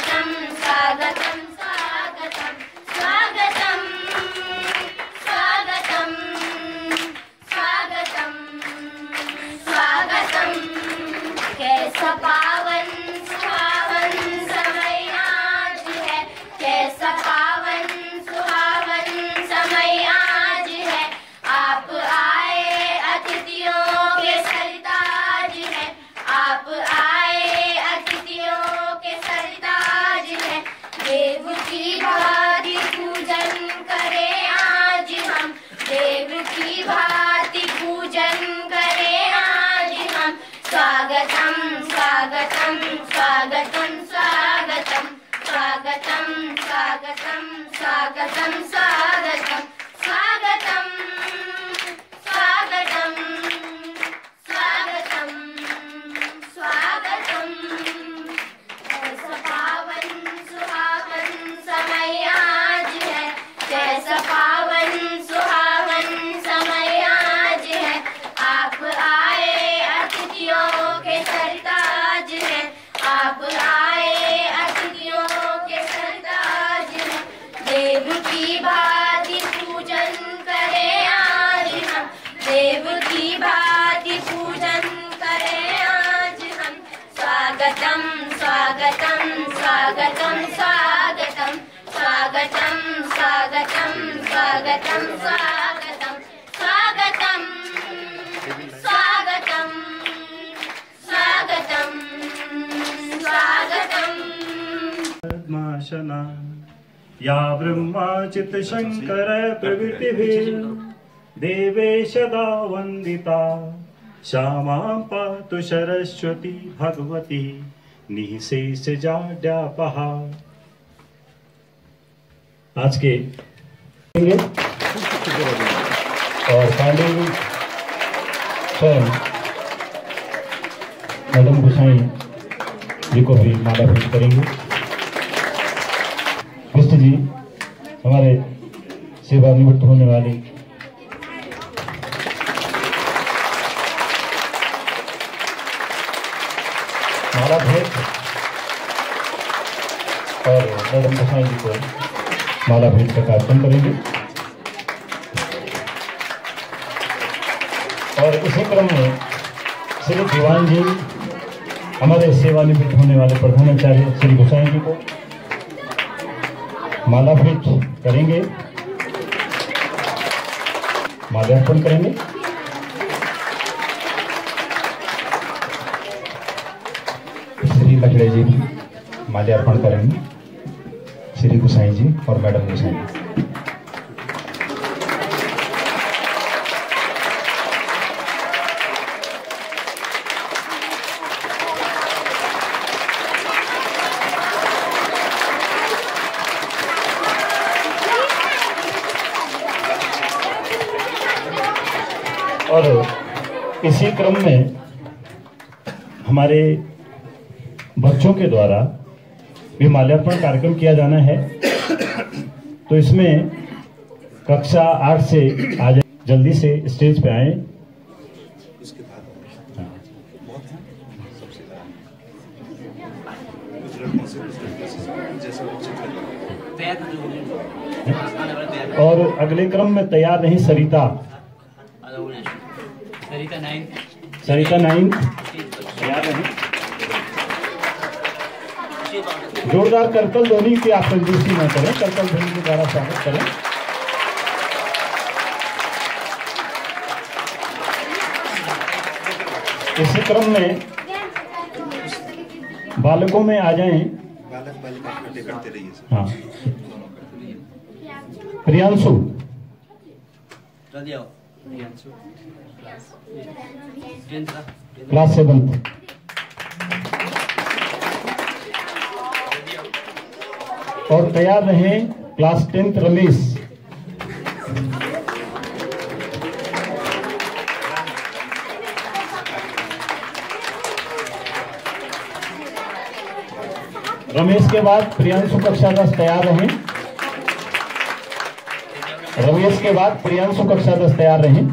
स्वागतं स्वागतं स्वागतं स्वागतं स्वागतं स्वागतं स्वागतं कैसा पावन सुहावन समय आज है, कैसा पावन सुहावन समय आज है। आप आए अतिथियों के सरताज है, आप आए अतिथियों के सरताज है। देव की भांति पूजन करें आज हम, देव की भांति पूजन करें आज हम। स्वागतं स्वागतं स्वागतं स्वागतं स्वागतं स्वागतं स्वागतं स्वागतं स्वागतं स्वागतं स्वागतं स्वागतं कैसा पावन सुहावन समय आज है, कैसा पावन सुहावन समय आज है। आप आए अतिथियों के सरताज है, आप आए अतिथियों के सरताज है। देव की भांति पूजन करें आज हम, देव की भांति पूजन करें आज हम। स्वागतं स्वागतं स्वागतं स्वागतं स्वागतं स्वागतं स्वागतं स्वागतं स्वागतं स्वागतं स्वागतं स्वागतं पद्मासना या ब्रह्माचित शंकर प्रभृतिभिः देवेश दा वंदिता श्यामां पातु सरस्वती भगवती निःशेष जाड्यापहा। आज के और पांडे स्वयं मैडम गोसाई जी को भी माला भेंट करेंगे। विष्ट जी हमारे सेवानिवृत्त होने वाले माला भेंट और मैडम गोसाई जी को माला भेंट का कार्यक्रम करेंगे। और इसी क्रम में श्री दीवान जी हमारे सेवानिवृत्त होने वाले प्रधानाचार्य श्री गोसाई जी को माला भेंट करेंगे, माल्यार्पण करेंगे। श्री लखड़े जी भी माल्यार्पण करेंगे, श्री गोसाई जी और मैडम गोसाई जी। और इसी क्रम में हमारे बच्चों के द्वारा भी माल्यार्पण कार्यक्रम किया जाना है। तो इसमें कक्षा 8 से आज जल्दी से स्टेज पे आए। और अगले क्रम में तैयार नहीं सरिता 9 तैयार नहीं। जोरदार करतल ध्वनि की आप कंजूसी न करें, करतल ध्वनि के द्वारा स्वागत करें। इसी क्रम में बालकों में आ जाएं। हाँ, प्रियांशु क्लास 7 और तैयार रहे क्लास 10 रमेश। रमेश के बाद प्रियांशु कक्षा 10 तैयार रहें। रमेश के बाद प्रियांशु कक्षा 10 तैयार रहें।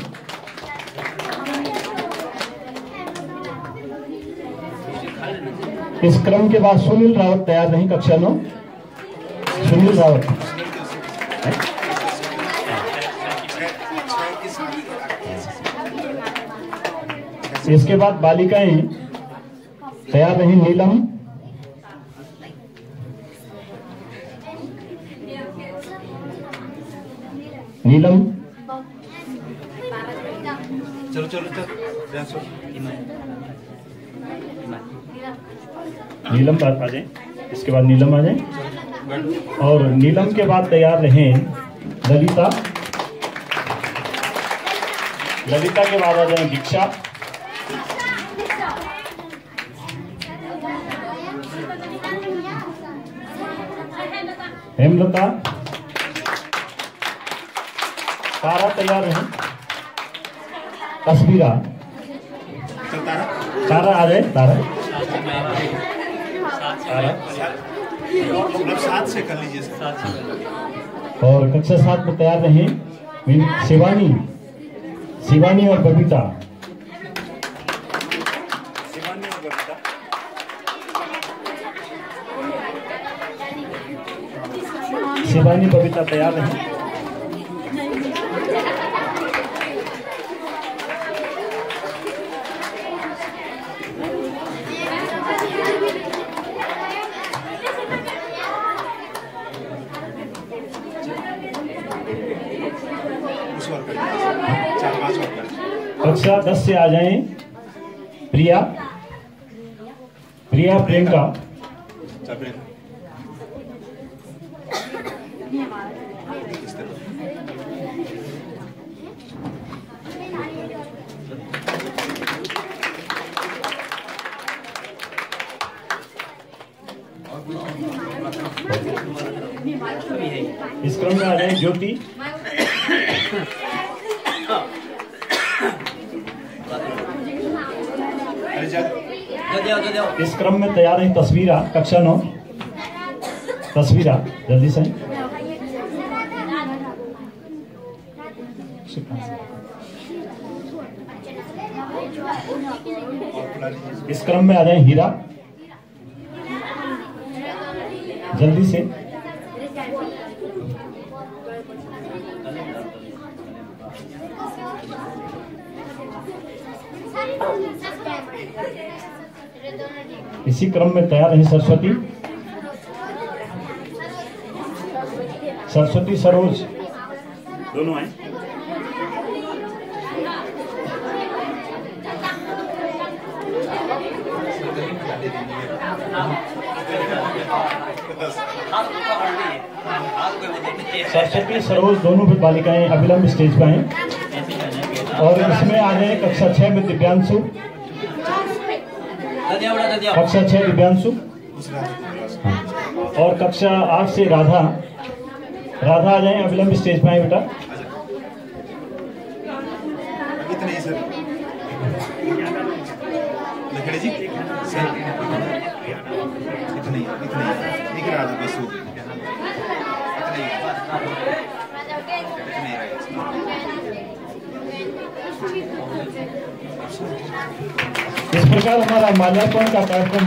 इस क्रम के बाद सुनील रावत तैयार नहीं, कक्षा 9 सुनील रावत। इसके बाद बालिकाएं तैयार नहीं, नीलम, नीलम, चलो चलो चलो नीलम आ जाए। इसके बाद नीलम आ जाए और नीलम के बाद तैयार रहें ललिता, ललिता के बाद आ जाए दीक्षा, हेमलता, तारा तैयार रहे, तस्वीरा, तारा आ जाए, तारा तारा साथ से कर लीजिए, साथ से। और कक्षा 7 में तैयार रहे शिवानी, शिवानी और बबीता, शिवानी बबीता तैयार रहे। कक्षा 10 से आ जाएं प्रिया, प्रिया प्रियंका, इस क्रम में आ जाए ज्योति, इस क्रम में तैयार है तस्वीरा, कक्षा 9 तस्वीरा, जल्दी से। इस क्रम में आ जाए हीरा, जल्दी से। इसी क्रम में तैयार है सरस्वती, सरस्वती सरोज, दोनों आए। सरस्वती सरोज दोनों भी बालिकाएं अविलंब स्टेज पर हैं। और इसमें आ जाए कक्षा 6 में दिव्यांशु, कक्षा 6 दिव्यांशु, और कक्षा 8 से राधा, राधा आ जाए अविलंब स्टेज पर आए बेटा। इस प्रकार हमारा माल्यार्पण का कार्यक्रम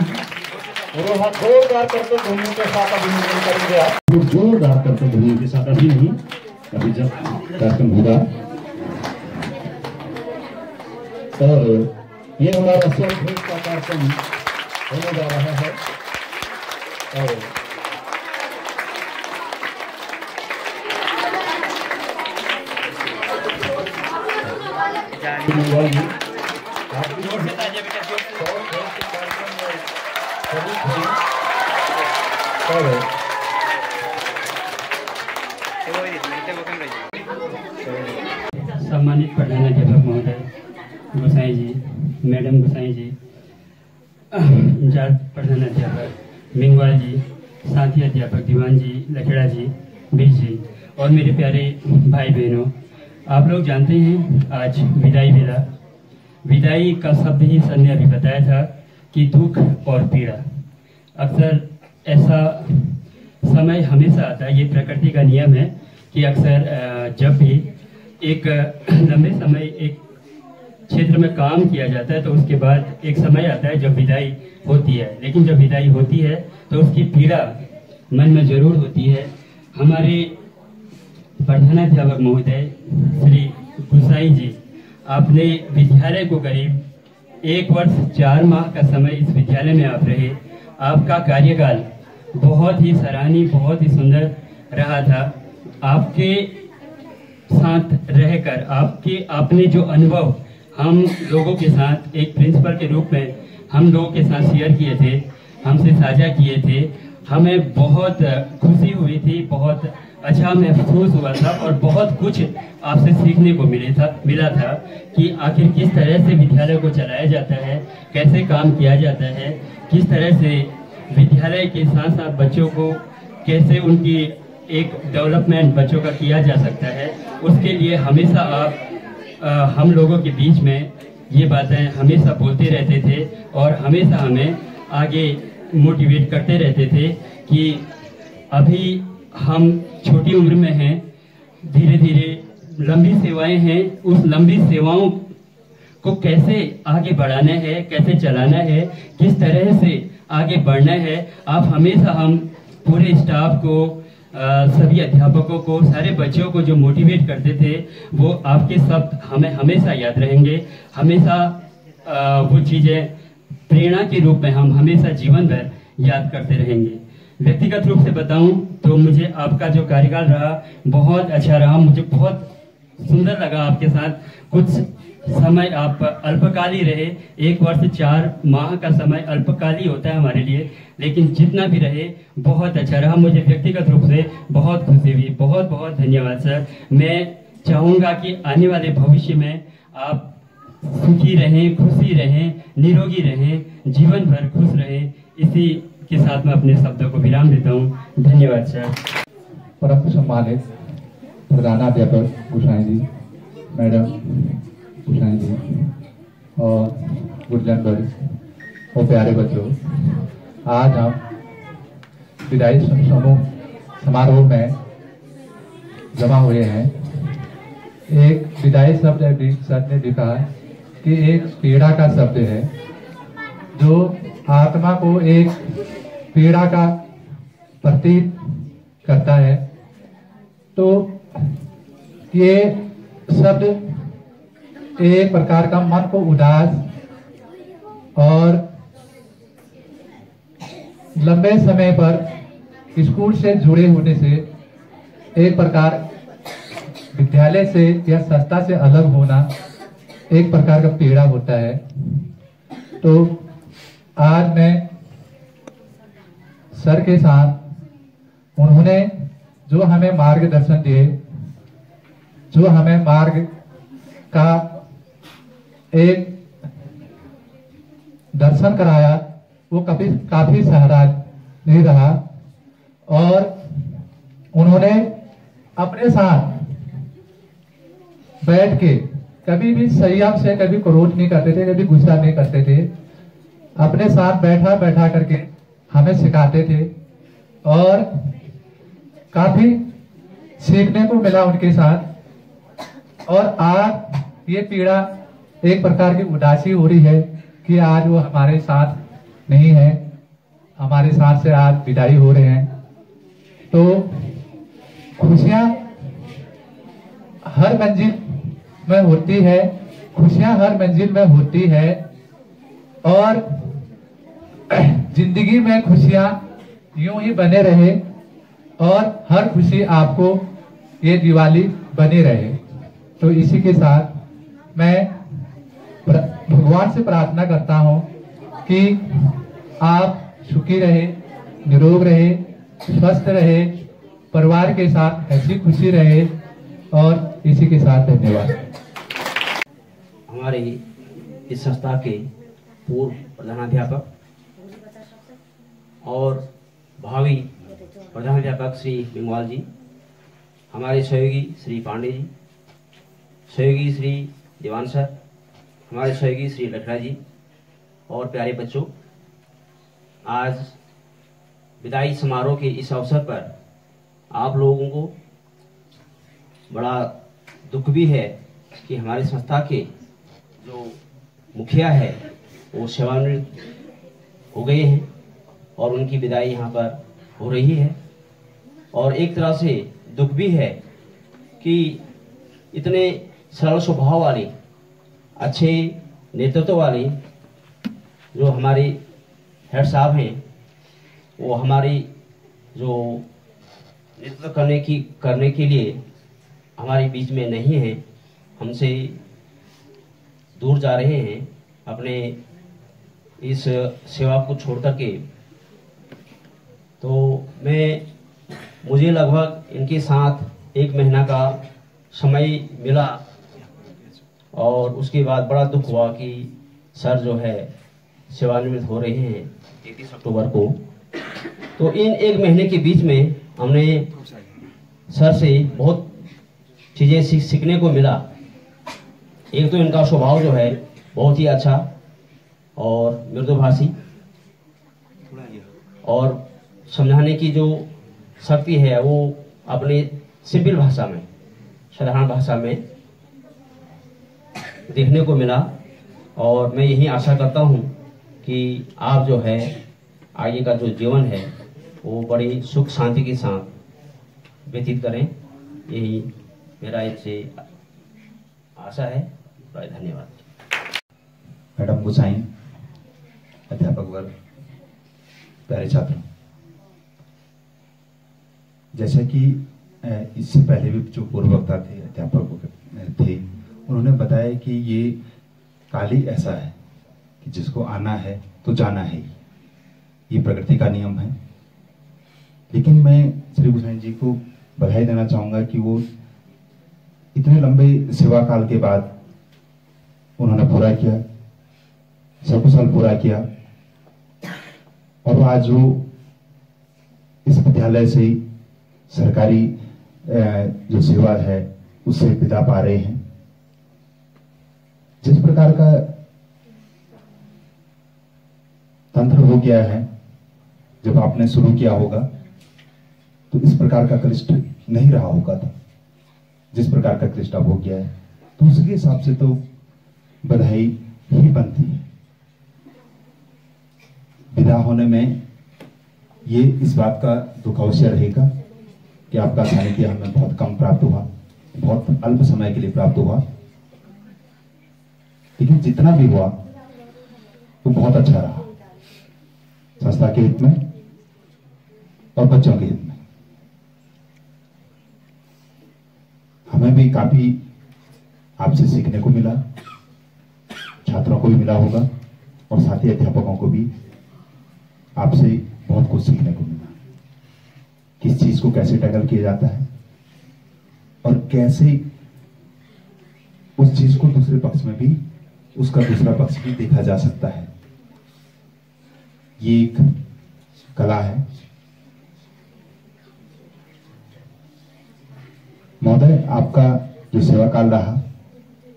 जोरदार करते ध्वनियों के साथ अभिनंदन करेंगे आप, जोरदार करते ध्वनियों के साथ, अभी नहीं, अभी जब कार्यक्रम होगा। और ये हमारा स्वरभेद का कार्यक्रम होने जा रहा है। और सम्मानित प्रधानाध्यापक महोदय गोसाई जी, मैडम गोसाई जी, इंचार्ज प्रधानाध्यापक मिंगवाल जी, साथी अध्यापक दीवान जी, लखेड़ा जी, बीज जी, और मेरे प्यारे भाई बहनों, आप लोग जानते हैं आज विदाई बेला। विदाई का शब्द ही सर ने अभी बताया था कि दुख और पीड़ा। अक्सर ऐसा समय हमेशा आता है, ये प्रकृति का नियम है कि अक्सर जब भी एक लंबे समय एक क्षेत्र में काम किया जाता है तो उसके बाद एक समय आता है जब विदाई होती है। लेकिन जब विदाई होती है तो उसकी पीड़ा मन में जरूर होती है। हमारे प्रधानाध्यापक महोदय श्री गुसाई जी, आपने विद्यालय को करीब 1 वर्ष 4 माह का समय इस विद्यालय में आप रहे। आपका कार्यकाल बहुत ही सराहनीय, बहुत ही सुंदर रहा था। आपके साथ रहकर आपने जो अनुभव हम लोगों के साथ एक प्रिंसिपल के रूप में हम लोगों के साथ शेयर किए थे, हमसे साझा किए थे, हमें बहुत खुशी हुई थी, बहुत अच्छा महसूस हुआ था और बहुत कुछ आपसे सीखने को मिला था कि आखिर किस तरह से विद्यालय को चलाया जाता है, कैसे काम किया जाता है, किस तरह से विद्यालय के साथ साथ बच्चों को कैसे उनकी एक डेवलपमेंट बच्चों का किया जा सकता है। उसके लिए हमेशा आप हम लोगों के बीच में ये बातें हमेशा बोलते रहते थे और हमेशा हमें आगे मोटिवेट करते रहते थे कि अभी हम छोटी उम्र में हैं, धीरे धीरे लंबी सेवाएं हैं, उस लंबी सेवाओं को कैसे आगे बढ़ाना है, कैसे चलाना है, किस तरह से आगे बढ़ना है। आप हमेशा हम पूरे स्टाफ को, सभी अध्यापकों को, सारे बच्चों को जो मोटिवेट करते थे वो आपके शब्द हमें हमेशा याद रहेंगे। हमेशा वो चीज़ें प्रेरणा के रूप में हम हमेशा जीवन भर याद करते रहेंगे। व्यक्तिगत रूप से बताऊं तो मुझे आपका जो कार्यकाल रहा बहुत अच्छा रहा। मुझे बहुत सुंदर लगा आपके साथ कुछ समय। आप अल्पकाली रहे, 1 वर्ष 4 माह का समय अल्पकाली होता है हमारे लिए, लेकिन जितना भी रहे बहुत अच्छा रहा। मुझे व्यक्तिगत रूप से बहुत खुशी हुई। बहुत बहुत धन्यवाद सर। मैं चाहूँगा कि आने वाले भविष्य में आप सुखी रहें, खुशी रहें, निरोगी रहें, जीवन भर खुश रहें। इसी के साथ मैं अपने शब्दों को विराम देता हूँ। धन्यवाद सर। परम सम्मानित प्रधानाध्यापक गुसाई जी, मैडम गुसाई जी और गुरजन वर्ग और प्यारे बच्चों, आज हम विदाई समारोह में जमा हुए हैं। एक विदाई शब्द सर ने लिखा कि एक पीड़ा का शब्द है जो आत्मा को एक पीड़ा का प्रतीक करता है। तो ये शब्द एक प्रकार का मन को उदास और लंबे समय पर स्कूल से जुड़े होने से, एक प्रकार विद्यालय से या संस्था से अलग होना एक प्रकार का पीड़ा होता है। तो आज मैं सर के साथ उन्होंने जो हमें मार्गदर्शन दिए, जो हमें मार्ग का एक दर्शन कराया, वो काफी सहारा नहीं रहा। और उन्होंने अपने साथ बैठ के कभी भी संयम से कभी क्रोध नहीं करते थे, कभी गुस्सा नहीं करते थे। अपने साथ बैठा करके हमें सिखाते थे और काफी सीखने को मिला उनके साथ। और आज ये पीड़ा एक प्रकार की उदासी हो रही है कि आज वो हमारे साथ नहीं है, हमारे साथ से आज विदाई हो रहे हैं। तो खुशियां हर मंजिल में होती है, खुशियां हर मंजिल में होती है और जिंदगी में खुशियां यूं ही बने रहे और हर खुशी आपको ये दिवाली बनी रहे। तो इसी के साथ मैं भगवान से प्रार्थना करता हूं कि आप सुखी रहे, निरोग रहे, स्वस्थ रहे, परिवार के साथ ऐसी खुशी रहे। और इसी के साथ धन्यवाद। हमारे इस संस्था के पूर्व प्रधानाध्यापक और भावी प्रधानाध्यापक श्री बिंगवाल जी, हमारे सहयोगी श्री पांडे जी, सहयोगी श्री दीवान सर, हमारे सहयोगी श्री लखड़ा जी और प्यारे बच्चों, आज विदाई समारोह के इस अवसर पर आप लोगों को बड़ा दुख भी है कि हमारी संस्था के जो मुखिया है वो सेवानिवृत्त हो गए हैं और उनकी विदाई यहाँ पर हो रही है। और एक तरह से दुख भी है कि इतने सरल स्वभाव वाले, अच्छे नेतृत्व वाले जो हमारे हेड साहब हैं, वो हमारी जो नेतृत्व करने के लिए हमारे बीच में नहीं है, हमसे दूर जा रहे हैं अपने इस सेवा को छोड़ करके। तो मुझे लगभग इनके साथ 1 महीना का समय मिला और उसके बाद बड़ा दुख हुआ कि सर जो है सेवानिवृत्त हो रहे हैं 31 अक्टूबर को। तो इन 1 महीने के बीच में हमने सर से बहुत चीज़ें सीखने को मिला। एक तो इनका स्वभाव जो है बहुत ही अच्छा और मृदुभाषी और समझाने की जो शक्ति है वो अपने सिंपल भाषा में, साधारण भाषा में देखने को मिला। और मैं यही आशा करता हूँ कि आप जो है आगे का जो जीवन है वो बड़ी सुख शांति के साथ व्यतीत करें, यही मेरा इनसे आशा है। बड़ा धन्यवाद। मैडम गुसाई, अध्यापक वर्ग, प्यारे छात्र, जैसा कि इससे पहले भी जो पूर्व वक्ता थे, अध्यापक थे, उन्होंने बताया कि ये काल ही ऐसा है कि जिसको आना है तो जाना है, ये प्रकृति का नियम है। लेकिन मैं श्री गुसाई जी को बधाई देना चाहूँगा कि वो इतने लंबे सेवा काल के बाद उन्होंने पूरा किया, सकुशल पूरा किया और आज वो इस विद्यालय से सरकारी जो सेवा है उससे विदा पा रहे हैं। जिस प्रकार का तंत्र हो गया है, जब आपने शुरू किया होगा तो इस प्रकार का क्लिष्ट नहीं रहा होगा था, जिस प्रकार का क्लिष्ट अब हो गया है, तो उसके हिसाब से तो बधाई ही बनती है। विदा होने में ये इस बात का दुख अवश्य रहेगा कि आपका सानिध्य हमें बहुत कम प्राप्त हुआ, बहुत अल्प समय के लिए प्राप्त हुआ, लेकिन जितना भी हुआ वो बहुत अच्छा रहा, संस्था के हित में और बच्चों के हित में। हमें भी काफी आपसे सीखने को मिला, छात्रों को भी मिला होगा और साथी अध्यापकों को भी आपसे बहुत कुछ सीखने को मिला। किस चीज को कैसे टैकल किया जाता है और कैसे उस चीज को दूसरे पक्ष में भी, उसका दूसरा पक्ष भी देखा जा सकता है। ये एक कला है। महोदय, आपका जो सेवा काल रहा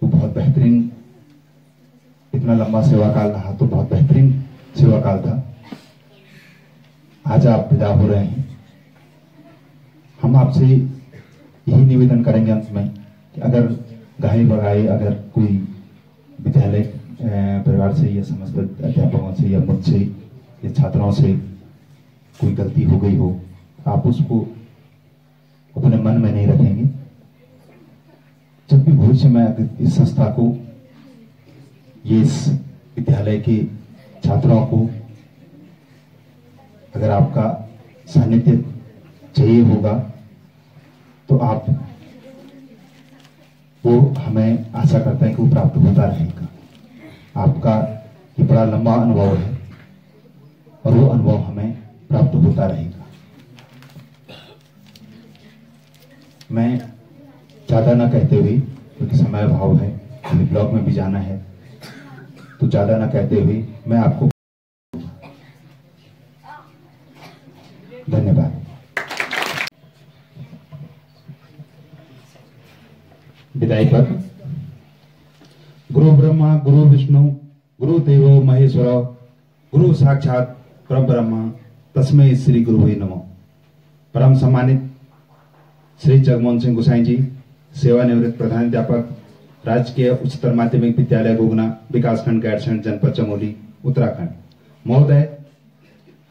वो बहुत बेहतरीन, इतना लंबा सेवा काल रहा तो बहुत बेहतरीन सेवा काल था। आज आप विदा हो रहे हैं। हम आपसे यही निवेदन करेंगे अंत में कि अगर गाय बगाए, अगर कोई विद्यालय परिवार से या समस्त अध्यापकों से या मुझसे या छात्राओं से कोई गलती हो गई हो, आप उसको अपने मन में नहीं रखेंगे। जब भी भविष्य में अगर इस संस्था को, ये इस विद्यालय के छात्रों को अगर आपका सानिध्य चाहिए होगा तो आप वो, हमें आशा करते हैं कि वो प्राप्त होता रहेगा। आपका ये बड़ा लंबा अनुभव है और वो अनुभव हमें प्राप्त होता रहेगा। मैं ज्यादा ना कहते हुए, क्योंकि समय अभाव है, अभी ब्लॉक में भी जाना है, तो ज्यादा ना कहते हुए मैं आपको धन्यवाद। विदाई पर गुरु ब्रह्मा गुरु विष्णु गुरु देवो महेश्वर गुरु साक्षात परम ब्रह्म तस्मै श्री गुरुवे नमः। परम सम्मानित श्री जगमोहन सिंह गुसाई जी, सेवानिवृत्त प्रधानाध्यापक राजकीय उच्चतर माध्यमिक विद्यालय गोगना, विकासखंड गैरसैंण, जनपद चमोली, उत्तराखंड। महोदय,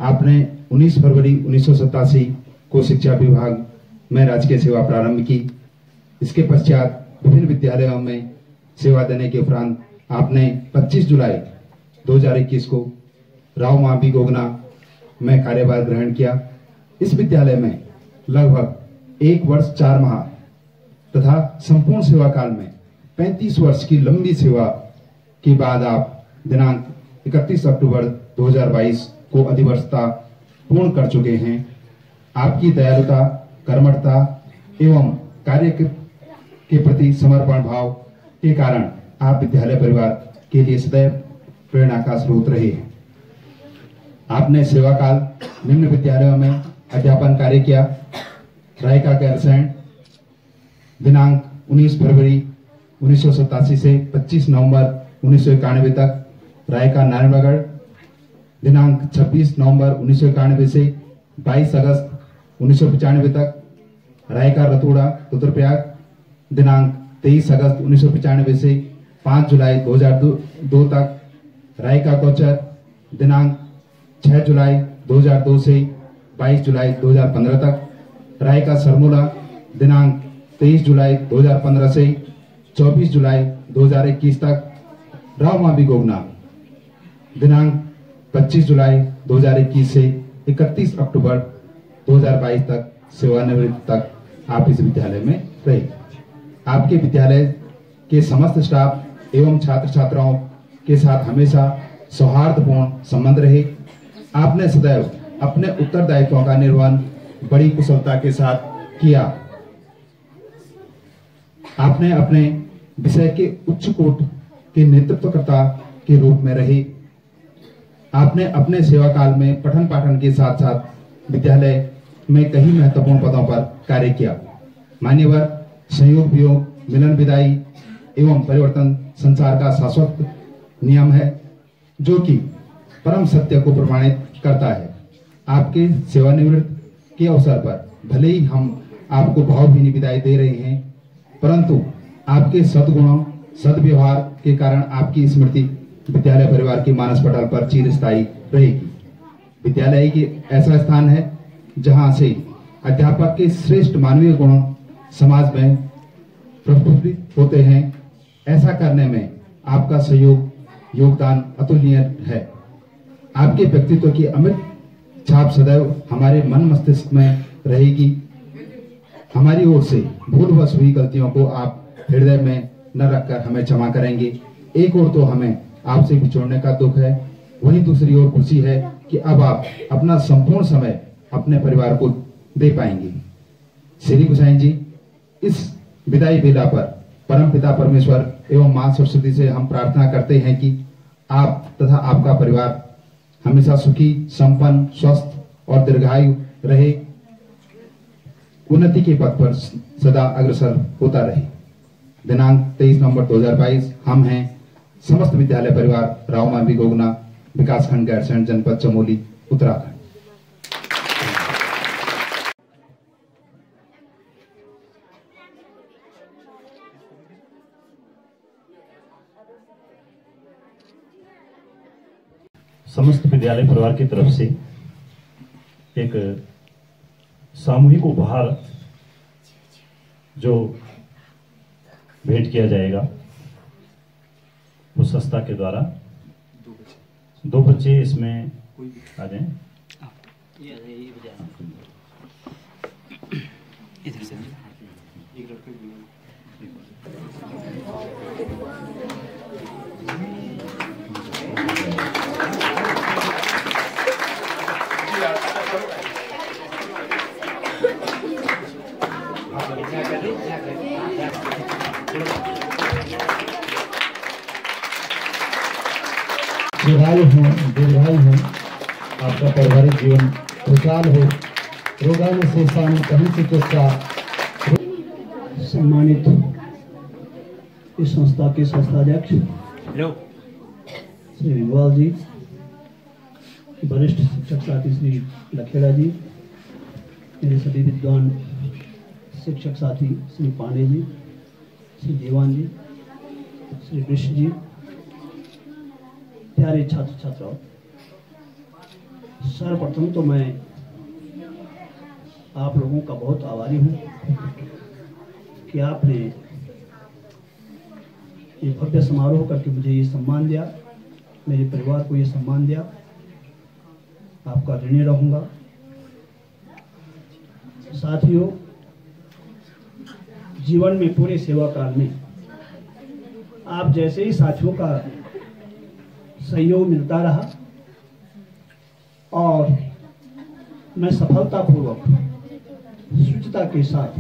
आपने 19 फरवरी 1987 को शिक्षा विभाग में राजकीय सेवा प्रारंभ की। इसके पश्चात विभिन्न विद्यालयों में सेवा देने के उपरांत आपने 25 जुलाई 2021 को राव मावी गोगना में कार्यभार ग्रहण किया। इस विद्यालय में लगभग 1 वर्ष 4 माह तथा संपूर्ण सेवा काल में 35 वर्ष की लंबी सेवा के बाद आप दिनांक 31 अक्टूबर 2022 को अधिवर्षता पूर्ण कर चुके हैं। आपकी दयालुता, कर्मठता एवं कार्य के प्रति समर्पण भाव के कारण आप विद्यालय परिवार के लिए सदैव प्रेरणा का स्रोत रहे हैं। आपने सेवा काल निम्न विद्यालयों में अध्यापन कार्य किया। रायका गैरसैंण दिनांक 19 फरवरी 1987 से 25 नवंबर 1991 तक, रायका नारायणगढ़ दिनांक 26 नवंबर 1991 से 22 अगस्त 1995 तक, रायका रतूड़ा रुद्रप्रयाग दिनांक 23 अगस्त 1995 से 5 जुलाई 2002 तक, रायका कोचर दिनांक 6 जुलाई 2002 से 22 जुलाई 2015 तक, रायका सरमूला दिनांक 23 जुलाई 2015 से 24 जुलाई 2021 तक, राव मावी गोगना दिनांक 25 जुलाई 2021 से 31 अक्टूबर 2022 तक सेवानिवृत्ति तक आप इस विद्यालय में रहे। आपके विद्यालय के समस्त स्टाफ एवं छात्र छात्राओं के साथ हमेशा सौहार्दपूर्ण संबंध रहे। आपने सदैव अपने उत्तरदायित्वों का निर्वहन बड़ी कुशलता के साथ किया। आपने अपने विषय के उच्च कोट के नेतृत्वकर्ता के रूप में रहे। आपने अपने सेवा काल में पठन पाठन के साथ साथ विद्यालय में कई महत्वपूर्ण पदों पर कार्य किया। मान्यवर, संयोग वियोग, मिलन विदाई एवं परिवर्तन संसार का शाश्वत नियम है, जो कि परम सत्य को प्रमाणित करता है। आपके सेवानिवृत्ति के अवसर पर भले ही हम आपको भावभीनी विदाई दे रहे हैं, परंतु आपके सद्गुणों, सद्व्यवहार के कारण आपकी स्मृति विद्यालय परिवार की मानस पटल पर चिरस्थायी रहेगी। विद्यालय एक ऐसा स्थान है जहां से अध्यापक के श्रेष्ठ मानवीय गुण समाज में प्रस्फुटित होते हैं। ऐसा करने में आपका सहयोग, योगदान अतुलनीय है। आपके व्यक्तित्व की अमिट छाप सदैव हमारे मन मस्तिष्क में रहेगी। हमारी ओर से भूलवश हुई गलतियों को आप हृदय में न रखकर हमें क्षमा करेंगे। एक ओर तो हमें आपसे बिछोड़ने का दुख है, वहीं दूसरी ओर खुशी है कि अब आप अपना संपूर्ण समय अपने परिवार को दे पाएंगे। श्री गोसाई जी, इस विदाई बेला पर परम पिता परमेश्वर एवं मां सरस्वती से हम प्रार्थना करते हैं कि आप तथा आपका परिवार हमेशा सुखी, संपन्न, स्वस्थ और दीर्घायु रहे, उन्नति के पथ पर सदा अग्रसर होता रहे। दिनांक 23 नवंबर 2022 हम हैं समस्त विद्यालय परिवार, राव मावी गोगना, विकासखंड गैरसैंण, जनपद चमोली, उत्तराखंड। समस्त विद्यालय परिवार की तरफ से एक सामूहिक उपहार जो भेंट किया जाएगा वो संस्था के द्वारा। 2 बच्चे इसमें आ जाएं। दीर्घायु हो, आपका पारिवारिक जीवन खुशहाल हो, रोगाणु से कहीं चिकित्सा। सम्मानित इस संस्था के संस्थाध्यक्ष श्री मेंगवाल जी, वरिष्ठ शिक्षक साथी श्री लखेड़ा जी, मेरे सभी विद्वान शिक्षक साथी श्री पांडे जी, श्री देवान जी, श्री कृष्ण जी, प्यारे छात्र छात्राओं, सर्वप्रथम तो मैं आप लोगों का बहुत आभारी हूँ कि आपने ये भव्य समारोह करके मुझे ये सम्मान दिया, मेरे परिवार को ये सम्मान दिया। आपका ऋणी रहूँगा। साथियों, जीवन में पूरे सेवा काल में आप जैसे ही साथियों का सहयोग मिलता रहा और मैं सफलतापूर्वक शुचिता के साथ,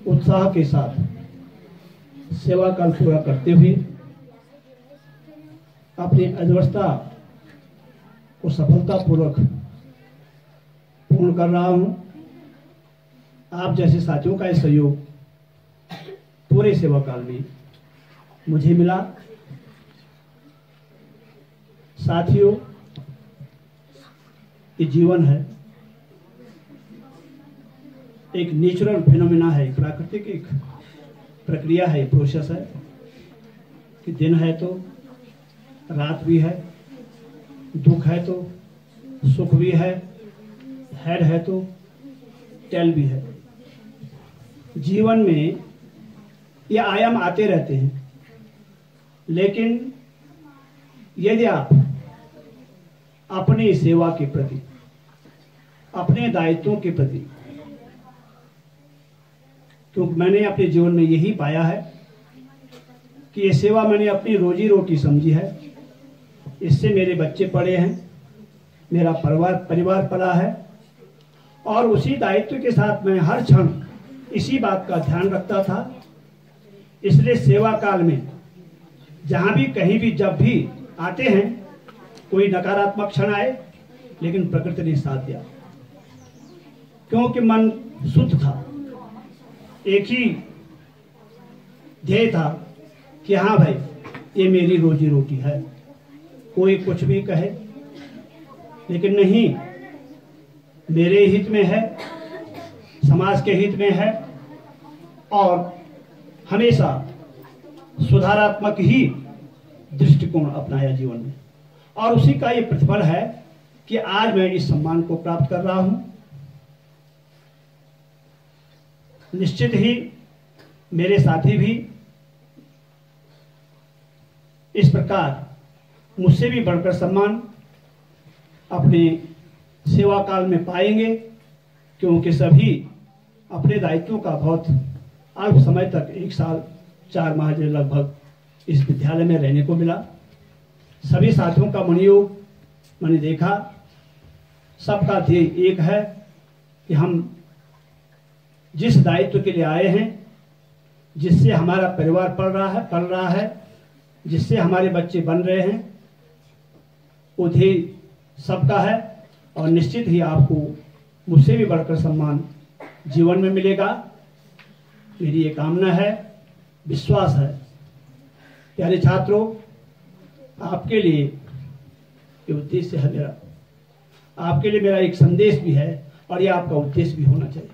उत्साह के साथ सेवा काल पूरा करते हुए अपनी अध्यवस्था को सफलतापूर्वक पूर्ण कर रहा हूं। आप जैसे साथियों का सहयोग पूरे सेवा काल में मुझे मिला। साथियों, ये जीवन है, एक नेचुरल फिनोमेना है, प्राकृतिक एक प्रक्रिया है, प्रोसेस है कि दिन है तो रात भी है, दुख है तो सुख भी है, हेड है तो टेल भी है। जीवन में ये आयाम आते रहते हैं, लेकिन यदि आप अपनी सेवा के प्रति, अपने दायित्वों के प्रति, क्योंकि मैंने अपने जीवन में यही पाया है कि ये सेवा मैंने अपनी रोजी रोटी समझी है, इससे मेरे बच्चे पढ़े हैं, मेरा परिवार पला है और उसी दायित्व के साथ मैं हर क्षण इसी बात का ध्यान रखता था। इसलिए सेवा काल में जहां भी कहीं भी जब भी आते हैं, कोई नकारात्मक क्षण आए, लेकिन प्रकृति ने साथ दिया, क्योंकि मन शुद्ध था। एक ही ध्येय था कि हाँ भाई, ये मेरी रोजी रोटी है, कोई कुछ भी कहे लेकिन नहीं, मेरे हित में है, समाज के हित में है और हमेशा सुधारात्मक ही दृष्टिकोण अपनाया जीवन में। और उसी का ये प्रतिफल है कि आज मैं इस सम्मान को प्राप्त कर रहा हूं। निश्चित ही मेरे साथी भी इस प्रकार मुझसे भी बढ़कर सम्मान अपने सेवा काल में पाएंगे, क्योंकि सभी अपने दायित्वों का बहुत अल्प समय तक 1 साल 4 माह लगभग इस विद्यालय में रहने को मिला। सभी साथियों का मनोयोग मैंने देखा, सबका ध्येय एक है कि हम जिस दायित्व के लिए आए हैं, जिससे हमारा परिवार पल रहा है, जिससे हमारे बच्चे बन रहे हैं, वो ध्येय सबका है और निश्चित ही आपको मुझसे भी बढ़कर सम्मान जीवन में मिलेगा। मेरी ये कामना है, विश्वास है। प्यारे छात्रों, आपके लिए ये उद्देश्य है मेरा, आपके लिए मेरा एक संदेश भी है और ये आपका उद्देश्य भी होना चाहिए।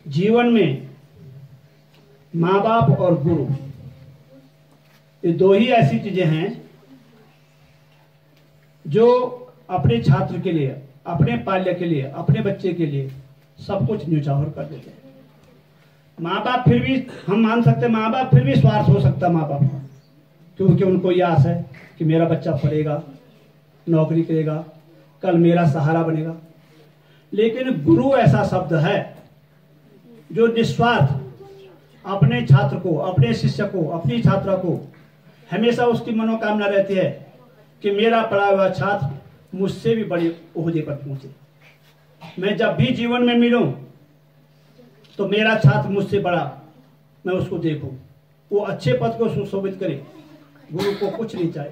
जीवन में माँ बाप और गुरु, ये 2 ही ऐसी चीजें हैं जो अपने छात्र के लिए, अपने पाल्य के लिए, अपने बच्चे के लिए सब कुछ न्यौछावर कर देते हैं। माँ बाप फिर भी, हम मान सकते हैं, माँ बाप फिर भी स्वार्थ हो सकता है माँ बाप का, क्योंकि उनको यह आस है कि मेरा बच्चा पढ़ेगा, नौकरी करेगा, कल मेरा सहारा बनेगा। लेकिन गुरु ऐसा शब्द है जो निस्वार्थ अपने छात्र को, अपने शिष्य को, अपनी छात्रा को हमेशा उसकी मनोकामना रहती है कि मेरा पढ़ा हुआ छात्र मुझसे भी बड़े ओहदे पर पहुंचे। मैं जब भी जीवन में मिलूं तो मेरा छात्र मुझसे बड़ा, मैं उसको देखूं, वो अच्छे पद को सुशोभित करे, गुरु को कुछ नहीं चाहे।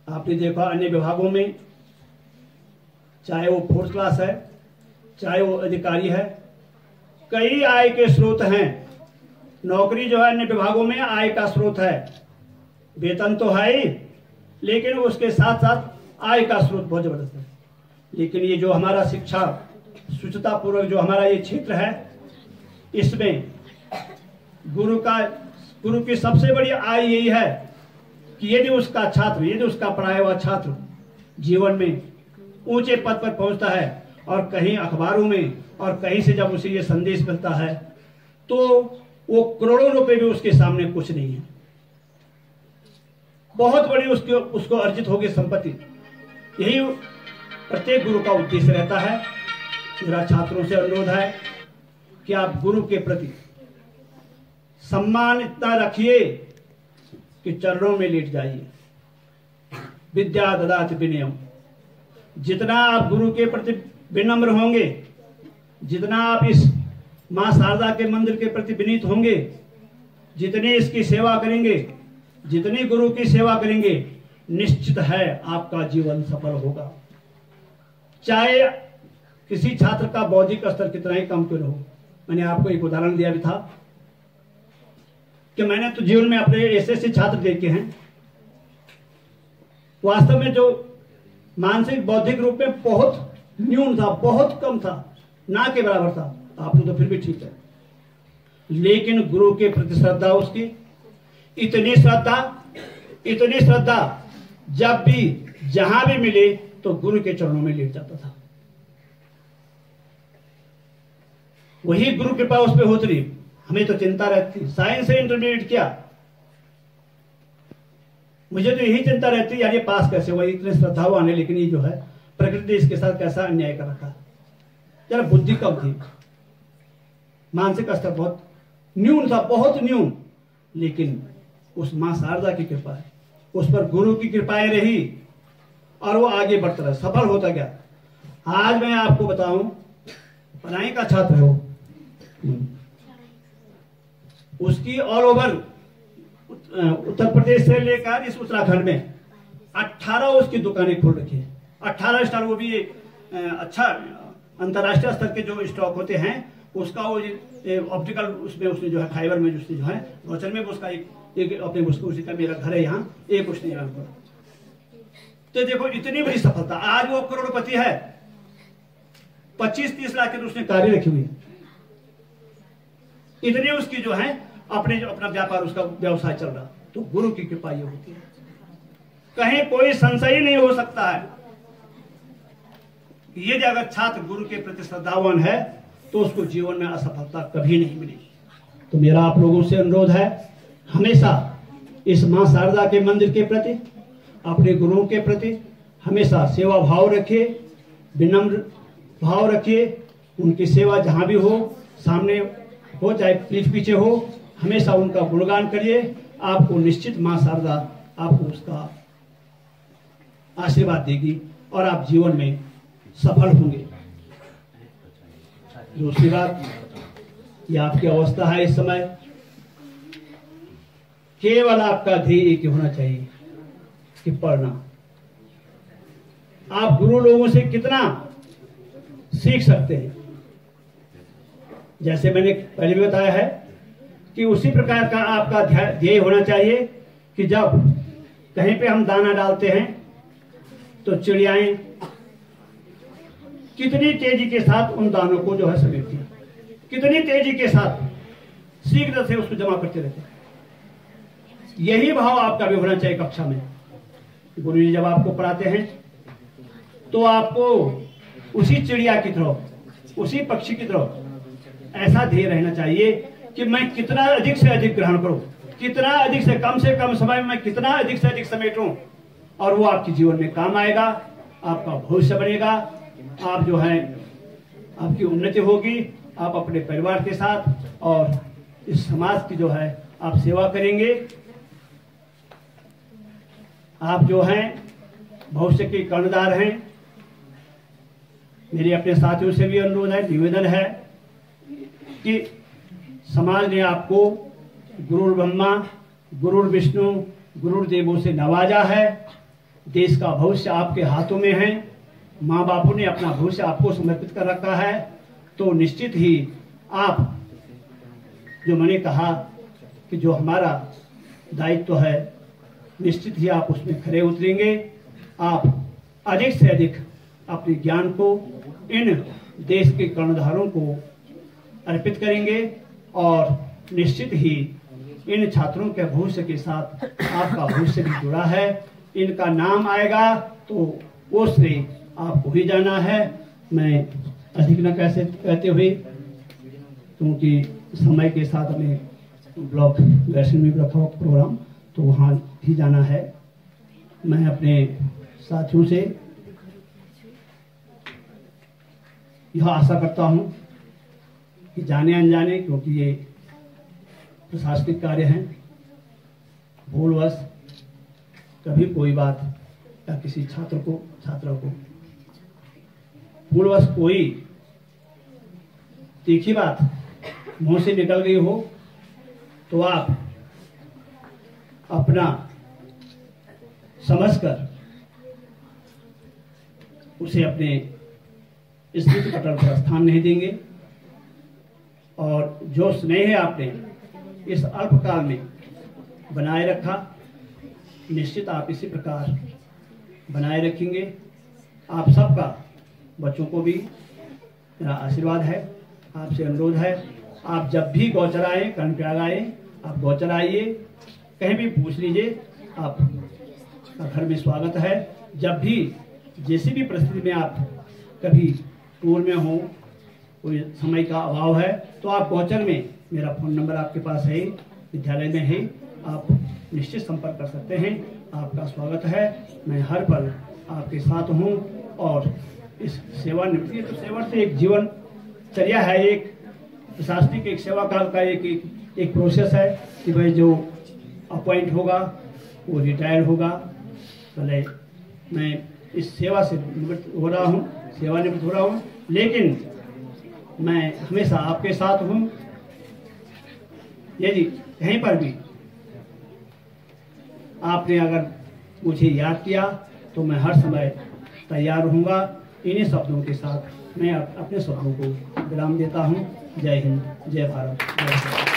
आपने देखा अन्य विभागों में, चाहे वो 4th क्लास है, चाहे वो अधिकारी है, कई आय के स्रोत हैं। नौकरी जो है अन्य विभागों में आय का स्रोत है, वेतन तो है ही, लेकिन उसके साथ साथ आय का स्रोत बहुत जबरदस्त है। लेकिन ये जो हमारा शिक्षा शुचिता पूर्वक जो हमारा ये क्षेत्र है, इसमें गुरु की सबसे बड़ी आय यही है कि यदि उसका पढ़ाया हुआ छात्र जीवन में ऊंचे पद पर पहुंचता है और कहीं अखबारों में और कहीं से जब उसे ये संदेश मिलता है तो वो करोड़ों रुपए भी उसके सामने कुछ नहीं है। बहुत बड़ी उसको अर्जित होगी संपत्ति। यही प्रत्येक गुरु का उद्देश्य रहता है। मेरा छात्रों से अनुरोध है कि आप गुरु के प्रति सम्मान इतना रखिए कि चरणों में लेट जाइए। विद्या ददाति विनयम। जितना आप गुरु के प्रति विनम्र होंगे, जितना आप इस मां शारदा के मंदिर के प्रति विनीत होंगे, जितनी इसकी सेवा करेंगे, जितनी गुरु की सेवा करेंगे, निश्चित है आपका जीवन सफल होगा। चाहे किसी छात्र का बौद्धिक स्तर कितना ही कम क्यों न हो। मैंने आपको एक उदाहरण दिया भी था कि मैंने तो जीवन में अपने ऐसे छात्र देखे हैं वास्तव में जो मानसिक बौद्धिक रूप में बहुत न्यून था, बहुत कम था, ना के बराबर था। आप तो फिर भी ठीक है, लेकिन गुरु के प्रति श्रद्धा उसकी इतनी श्रद्धा जब भी जहां भी मिले तो गुरु के चरणों में लेट जाता था। वही गुरु कृपा उस पर होती रही। हमें तो चिंता रहती, साइंस से इंटरमीडिएट किया, मुझे तो यही चिंता रहती यार ये पास कैसे हुआ, इतने श्रद्धावान है लेकिन ये जो है प्रकृति इसके साथ कैसा अन्याय कर रखा। जरा बुद्धि कम थी, मानसिक स्तर बहुत न्यून था, बहुत न्यून, लेकिन उस मां शारदा की कृपा है, उस पर गुरु की कृपाएं रही और वो आगे बढ़ता रहा, सफल होता गया। आज मैं आपको बताऊं, पढ़ाई का छात्र है वो, उसकी ऑल ओवर उत्तर प्रदेश से लेकर इस उत्तराखंड में 18 उसकी दुकानें खोल रखी है। 18 स्टॉल, वो भी अच्छा अंतरराष्ट्रीय स्तर के जो स्टॉक होते हैं उसका वो ऑप्टिकल उसमें उसने जो है फाइबर में उसने जो है रोचन में उसका एक अपने उसी का मेरा घर है यहाँ एक उसने यहाँ पर। तो देखो इतनी बड़ी सफलता, आज वो करोड़पति है। 25-30 लाख की उसने कार्य रखी हुई, इतनी उसकी जो है अपना व्यापार उसका व्यवसाय चल रहा। तो गुरु की कृपा ये होती है, कहीं कोई संशय नहीं हो सकता है। यदि अगर छात्र गुरु के प्रति श्रद्धावान है तो उसको जीवन में असफलता कभी नहीं मिलेगी। तो मेरा आप लोगों से अनुरोध है, हमेशा इस मां शारदा के मंदिर के प्रति, अपने गुरुओं के प्रति हमेशा सेवा भाव रखिए, विनम्र भाव रखिए। उनकी सेवा जहां भी हो, सामने हो चाहे पीठ पीछे हो, हमेशा उनका गुणगान करिए। आपको निश्चित मां शारदा आपको उसका आशीर्वाद देगी और आप जीवन में सफल होंगे। दूसरी बात, ये आपकी अवस्था है इस समय, केवल आपका ध्येय एक होना चाहिए कि पढ़ना। आप गुरु लोगों से कितना सीख सकते हैं, जैसे मैंने पहले भी बताया है कि उसी प्रकार का आपका ध्येय होना चाहिए कि जब कहीं पे हम दाना डालते हैं तो चिड़ियाएं कितनी तेजी के साथ उन दानों को जो है समेटती है, कितनी तेजी के साथ शीघ्र से उसको जमा करते रहते हैं। यही भाव आपका भी होना चाहिए कक्षा में। गुरु जी जब आपको पढ़ाते हैं तो आपको उसी चिड़िया की तरह, उसी पक्षी की तरह ऐसा ध्येय रहना चाहिए कि मैं कितना अधिक से अधिक ग्रहण करूं, कितना अधिक से कम समय में कितना अधिक से अधिक समेटूं, और वो आपके जीवन में काम आएगा, आपका भविष्य बनेगा, आप जो है आपकी उन्नति होगी, आप अपने परिवार के साथ और इस समाज की जो है आप सेवा करेंगे। आप जो हैं भविष्य के कर्णधार हैं। मेरे अपने साथियों से भी अनुरोध है, निवेदन है कि समाज ने आपको गुरुर ब्रह्मा, गुरुर विष्णु, गुरुर देवों से नवाजा है। देश का भविष्य आपके हाथों में है। माँ बापों ने अपना भविष्य आपको समर्पित कर रखा है। तो निश्चित ही आप, जो मैंने कहा कि जो हमारा दायित्व है, निश्चित ही आप उसमें खरे उतरेंगे। आप अधिक से अधिक अपने ज्ञान को इन देश के कर्णधारों को अर्पित करेंगे और निश्चित ही इन छात्रों के भविष्य के साथ आपका भविष्य भी जुड़ा है। इनका नाम आएगा तो वो श्रेय आपको ही जाना है। मैं अधिक न कहते हुए, क्योंकि समय के साथ हमें ब्लॉक ग्रेजुएशन में रखा हुआ प्रोग्राम, तो वहाँ ही जाना है। मैं अपने साथियों से यह आशा करता हूँ कि जाने अनजाने, क्योंकि ये प्रशासनिक कार्य हैं, भूलवश कभी कोई बात या किसी छात्रा को भूलवश कोई तीखी बात मुंह से निकल गई हो तो आप अपना समझकर उसे अपने स्मृति पटल पर स्थान नहीं देंगे। और जो स्नेह आपने इस अल्पकाल में बनाए रखा, निश्चित आप इसी प्रकार बनाए रखेंगे। आप सबका, बच्चों को भी मेरा आशीर्वाद है, आपसे अनुरोध है, आप जब भी गौचर आए, कर्णप्रयाग आए, आप गौचर आइए, कहीं भी पूछ लीजिए, आपका घर में स्वागत है। जब भी जैसी भी परिस्थिति में आप कभी टूर में हो, कोई समय का अभाव है, तो आप गौचर में, मेरा फ़ोन नंबर आपके पास है, विद्यालय में है, आप निश्चित संपर्क कर सकते हैं। आपका स्वागत है। मैं हर पल आपके साथ हूँ। और इस सेवानिवृत्ति, तो सेवा से एक जीवनचर्या है, एक प्रशासनिक एक सेवा काल का एक प्रोसेस है कि भाई जो अपॉइंट होगा वो रिटायर होगा। भले मैं इस सेवा से निवृत्त हो रहा हूँ, सेवानिवृत्त हो रहा हूँ, लेकिन मैं हमेशा आपके साथ हूँ। यदि कहीं पर भी आपने अगर मुझे याद किया तो मैं हर समय तैयार रहूँगा। इन्हीं शब्दों के साथ मैं अपने शब्दों को विराम देता हूँ। जय हिंद, जय भारत, जय भारत।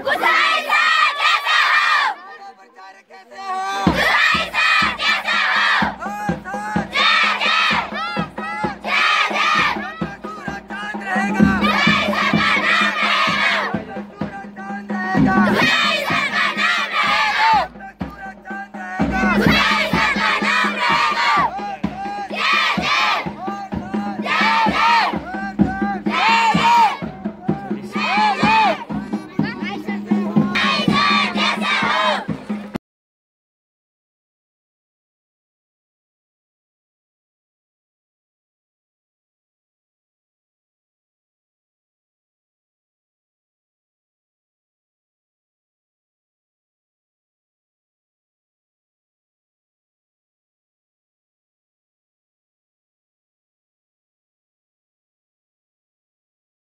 गुजारिश